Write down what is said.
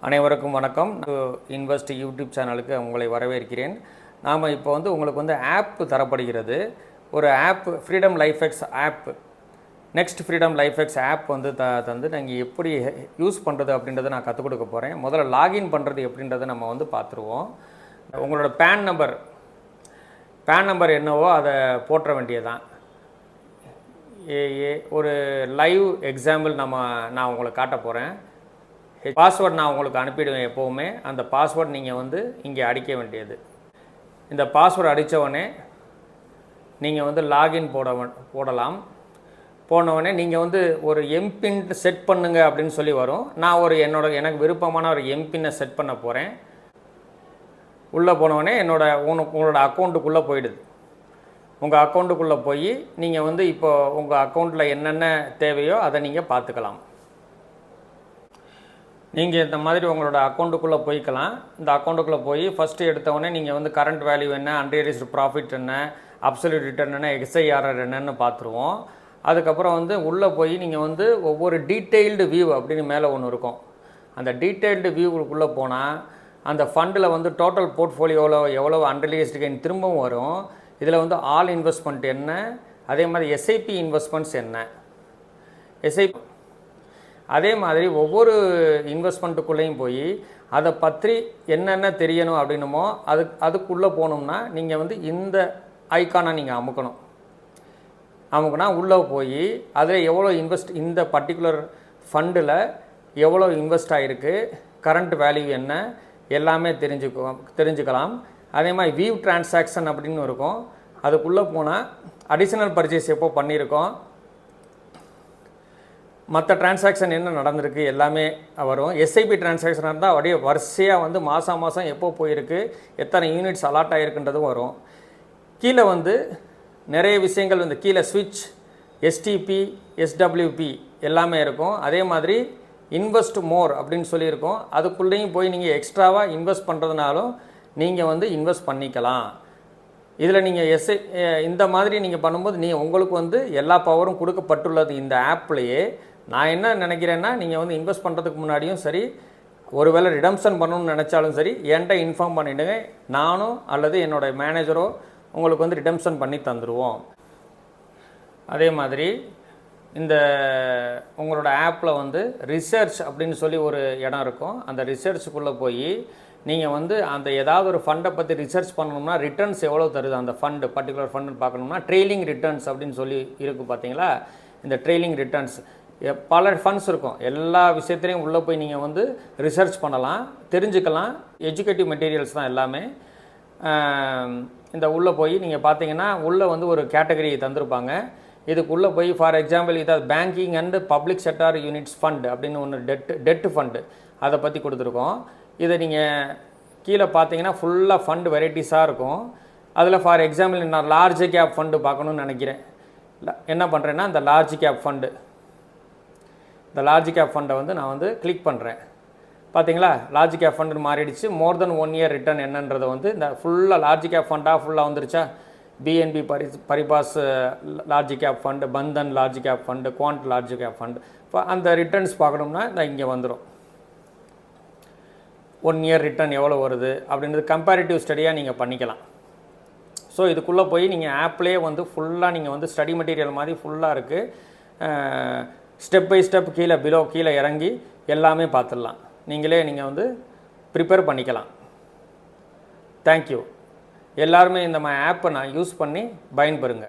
அனைவருக்கும் வணக்கம். Invest YouTube சேனலுக்கு உங்களை வரவேற்கிறேன். நாம் இப்போ உங்களுக்கு ஆப் தரப்படுகிறது. ஒரு app freedom LifeX app, next freedom LifeX app தந்து நீங்கள் எப்படி யூஸ் பண்ணுறது அப்படின்றத நான் கற்றுக் கொடுக்க போகிறேன். முதல்ல லாகின் பண்ணுறது எப்படின்றத நம்ம பார்த்துருவோம். உங்களோட பேன் நம்பர் என்னவோ அதை போட்டுற வேண்டியதான். ஒரு லைவ் எக்ஸாம்பிள் நான் உங்களுக்கு காட்ட போகிறேன். பாஸ்வேர்ட் நான் உங்களுக்கு அனுப்பிடுவேன். எப்போவுமே அந்த பாஸ்வேர்ட் நீங்கள் இங்கே அடிக்க வேண்டியது. இந்த பாஸ்வேர்டு அடித்தவுடனே நீங்கள் லாகின் போடலாம். போனவுடனே நீங்கள் ஒரு எம்பின் செட் பண்ணுங்க அப்படின்னு சொல்லி வரும். நான் எனக்கு விருப்பமான ஒரு எம்பின்னை செட் பண்ண போகிறேன். உள்ளே போனவுடனே உங்களோட அக்கௌண்ட்டுக்குள்ளே போயிடுது. உங்கள் அக்கௌண்ட்டுக்குள்ளே போய் நீங்கள் இப்போ உங்கள் அக்கௌண்ட்டில் என்னென்ன தேவையோ அதை நீங்கள் பார்த்துக்கலாம். நீங்கள் இந்த மாதிரி உங்களோட அக்கௌண்ட்டுக்குள்ளே போய்க்கலாம். இந்த அக்கௌண்ட்டுக்குள்ளே போய் ஃபஸ்ட்டு எடுத்தவொடனே நீங்கள் கரண்ட் வேல்யூ என்ன, அன்ரியலைஸ்டு ப்ராஃபிட் என்ன, அப்சல்யூட் ரிட்டர்ன் என்ன, எக்ஸ்ஐஆர்ஆர் என்னன்னு பார்த்துருவோம். அதுக்கப்புறம் உள்ளே போய் நீங்கள் ஒவ்வொரு டீட்டெயில்டு வியூ அப்படின்னு மேலே ஒன்று இருக்கும். அந்த டீட்டெயில்டு வியூவுக்குள்ளே போனால் அந்த ஃபண்டில் டோட்டல் போர்ட்ஃபோலியோவில் எவ்வளோ அன்ரியலைஸ்டு கெயின் திரும்பவும் வரும். இதில் ஆல் இன்வெஸ்ட்மெண்ட் என்ன, அதே மாதிரி எஸ்ஐபி இன்வெஸ்ட்மெண்ட்ஸ் என்ன, எஸ்ஐபி அதே மாதிரி ஒவ்வொரு இன்வெஸ்ட்மெண்ட்டுக்குள்ளேயும் போய் அதை பற்றி என்னென்ன தெரியணும் அப்படின்னுமோ அதுக்குள்ளே போகணும்னா நீங்கள் இந்த ஐக்கானை நீங்கள் அமுக்குனா உள்ளே போய் அதில் எவ்வளோ இந்த பர்டிகுலர் ஃபண்டில் எவ்வளோ இன்வெஸ்ட் ஆகிருக்கு, கரண்ட் வேல்யூ என்ன, எல்லாமே தெரிஞ்சுக்கலாம். அதே மாதிரி வியூ டிரான்சாக்ஷன் அப்படின்னு இருக்கும். அதுக்குள்ளே போனால் அடிஷ்னல் பர்ச்சேஸ் எப்போ பண்ணியிருக்கோம், மற்ற டிரான்சாக்ஷன் என்ன நடந்திருக்கு எல்லாமே வரும். எஸ்ஐபி டிரான்சாக்ஷனாக இருந்தால் அப்படியே வரிசையாக மாதம் எப்போ போயிருக்கு, எத்தனை யூனிட்ஸ் அலாட் ஆகிருக்குன்றதும் வரும். கீழே நிறைய விஷயங்கள் கீழே ஸ்விட்ச், எஸ்டிபி, எஸ்டபிள்யூபி எல்லாமே இருக்கும். அதே மாதிரி இன்வெஸ்ட் மோர் அப்படின்னு சொல்லியிருக்கோம். அதுக்குள்ளேயும் போய் நீங்கள் எக்ஸ்ட்ராவாக இன்வெஸ்ட் பண்ணுறதுனாலும் நீங்கள் இன்வெஸ்ட் பண்ணிக்கலாம். இதில் நீங்கள் இந்த மாதிரி நீங்கள் பண்ணும்போது உங்களுக்கு எல்லா பவரும் கொடுக்கப்பட்டுள்ளது இந்த ஆப்லேயே. நான் என்ன நினைக்கிறேன்னா, நீங்கள் இன்வெஸ்ட் பண்ணுறதுக்கு முன்னாடியும் சரி, ஒருவேளை ரிடம்ஷன் பண்ணணும்னு நினச்சாலும் சரி, என்கிட்ட இன்ஃபார்ம் பண்ணிவிடுங்க. நானும் அல்லது என்னோடய மேனேஜரோ உங்களுக்கு ரிடம்ஷன் பண்ணி தந்துடுவோம். அதே மாதிரி இந்த உங்களோட ஆப்பில் ரிசர்ச் அப்படின்னு சொல்லி ஒரு இடம் இருக்கும். அந்த ரிசர்ச்சுக்குள்ளே போய் நீங்கள் அந்த ஏதாவது ஒரு ஃபண்டை பற்றி ரிசர்ச் பண்ணணும்னா ரிட்டர்ன்ஸ் எவ்வளோ தருது அந்த ஃபண்டு, பர்டிகுலர் ஃபண்டுன்னு பார்க்கணும்னா ட்ரெயிலிங் ரிட்டர்ன்ஸ் அப்படின்னு சொல்லி இருக்குது. பார்த்தீங்களா, இந்த ட்ரெயிலிங் ரிட்டர்ன்ஸ் பல ஃபண்ட்ஸ் இருக்கும். எல்லா விஷயத்துலையும் உள்ளே போய் நீங்கள் ரிசர்ச் பண்ணலாம், தெரிஞ்சுக்கலாம். எஜுகேட்டிவ் மெட்டீரியல்ஸ் தான் எல்லாமே. இந்த உள்ளே போய் நீங்கள் பார்த்தீங்கன்னா உள்ளே ஒரு கேட்டகரி தந்திருப்பாங்க. இதுக்குள்ளே போய் ஃபார் எக்ஸாம்பிள் இதாவது banking and public sector units fund அப்படின்னு ஒன்று டெட்டு ஃபண்டு அதை பற்றி கொடுத்துருக்கோம். இதை நீங்கள் கீழே பார்த்தீங்கன்னா ஃபுல்லாக ஃபண்டு வெரைட்டிஸாக இருக்கும். அதில் ஃபார் எக்ஸாம்பிள் நான் லார்ஜ் கேப் ஃபண்டு பார்க்கணுன்னு நினைக்கிறேன். என்ன பண்ணுறேன்னா இந்த லார்ஜ் கேப் ஃபண்டை நான் கிளிக் பண்ணுறேன். பார்த்தீங்களா, லார்ஜ் கேப் ஃபண்டு மாறிடுச்சு. மோர் தென் 1 இயர் ரிட்டர்ன் என்னன்றதை இந்த ஃபுல்லாக லார்ஜ் கேப் ஃபண்டாக ஃபுல்லாக வந்துருச்சா. BNP Paribas large cap fund, Bandhan large cap fund, Quant large cap fund. இப்போ அந்த ரிட்டர்ன்ஸ் பார்க்கணும்னா இங்கே வந்துடும். 1 இயர் ரிட்டர்ன் எவ்வளோ வருது அப்படின்றது கம்பேரிட்டிவ் ஸ்டடியாக நீங்கள் பண்ணிக்கலாம். ஸோ இதுக்குள்ளே போய் நீங்கள் ஆப்லேயே ஃபுல்லாக நீங்கள் ஸ்டடி மெட்டீரியல் மாதிரி ஃபுல்லாக இருக்குது. ஸ்டெப் பை ஸ்டெப் கீழே இறங்கி எல்லாமே பார்த்துடலாம். நீங்கள் ப்ரிப்பேர் பண்ணிக்கலாம். தேங்க்யூ. எல்லாருமே இந்த ஆப்பை யூஸ் பண்ணி பயன்பெறுங்க.